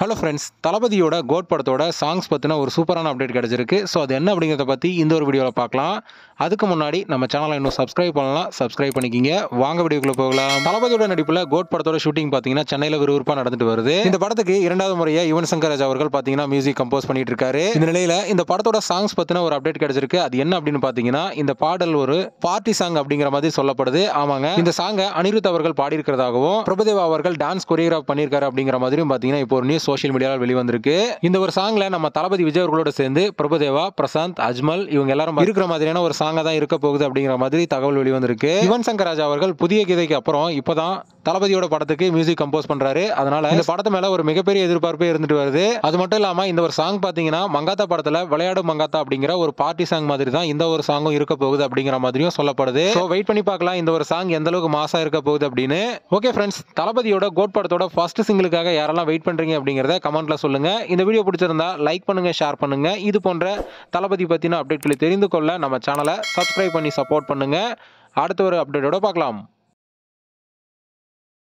Hello friends, தளபதியோட code படத்தோட songs பற்றின ஒரு சூப்பரான அப்டேட் கிடச்சிருக்கு. ஸோ அது என்ன அப்படிங்கிறத பற்றி இந்த ஒரு வீடியோவில் பார்க்கலாம். அதுக்கு முன்னாடி நம்ம சேனலை இன்னும் சப்ஸ்கிரைப் பண்ணலாம், சப்ஸ்கிரைப் பண்ணிக்கிங்க. வாங்க வீடியோக்குள்ள போகலாம். தளபதியோட நடிப்பில் கோட் படத்தோட ஷூட்டிங் பார்த்தீங்கன்னா சென்னையில் விறுவிறுப்பாக நடந்துட்டு வருது. இந்த படத்துக்கு இரண்டாவது முறையாக யுவன் சங்கர் ராஜா அவர்கள் பார்த்தீங்கன்னா மியூசிக் கம்போஸ் பண்ணிட்டு இருக்காரு. இந்த நிலையில் இந்த படத்தோட சாங்ஸ் பற்றின ஒரு அப்டேட் கிடச்சிருக்கு. அது என்ன அப்படின்னு பார்த்தீங்கன்னா, இந்த பாடல் ஒரு பார்ட்டி சாங் அப்படிங்கிற மாதிரி சொல்லப்படுது. ஆமாங்க, இந்த சாங்கை அனிருத் அவர்கள் பாடியிருக்கிறதாகவும் பிரபுதேவா அவர்கள் டான்ஸ் கொரியோகிராஃப் பண்ணியிருக்காரு அப்படிங்கிற மாதிரியும் பார்த்தீங்கன்னா இப்போ ஒரு நியூஸ் சோஷியல் மீடியாவில் வெளிவந்திருக்கு. இந்த ஒரு சாங்ல நம்ம தளபதி விஜய் அவர்களோட சேர்ந்து பிரபுதேவா, பிரசாந்த், அஜ்மல் இவங்க எல்லாரும் இருக்கிற மாதிரியான ஒரு சாங்கா தான் இருக்க போகுது அப்படிங்கிற மாதிரி தகவல் வெளிவந்திருக்கு. யுவன் சங்கர் ராஜா அவர்கள் புதிய கீதைக்கு அப்புறம் இப்பதான் தளபதியோட படத்துக்கு மியூசிக் கம்போஸ் பண்றாரு. அதனால இந்த படத்து மேல ஒரு மிகப்பெரிய எதிர்பார்ப்பே இருந்துட்டு வருது. அது மட்டும் இல்லாம இந்த ஒரு சாங் பாத்தீங்கன்னா மங்காத்தா படத்துல விளையாடும் மங்காத்தா அப்படிங்கிற ஒரு பார்ட்டி சாங் மாதிரி தான் இந்த ஒரு சாங்கும் இருக்க போகுது அப்படிங்கிற மாதிரியும் சொல்லப்படுது. சோ வெயிட் பண்ணி பார்க்கலாம் இந்த ஒரு சாங் எந்த அளவுக்கு மாசா இருக்க போகுது அப்படின்னு. ஓகே ஃப்ரெண்ட்ஸ், தளபதியோட கோட் படத்தோட ஃபர்ஸ்ட் சிங்கிளுக்காக யாரெல்லாம் வெயிட் பண்றீங்க அப்படிங்கறத கமெண்ட்ல சொல்லுங்க. இந்த வீடியோ பிடிச்சிருந்தா லைக் பண்ணுங்க, ஷேர் பண்ணுங்க. இது போன்ற தளபதி பத்தின அப்டேட்களை தெரிந்து கொள்ள நம்ம சேனலை சப்ஸ்கிரைப் பண்ணி சப்போர்ட் பண்ணுங்க. அடுத்த ஒரு அப்டேட்டோட பார்க்கலாம்.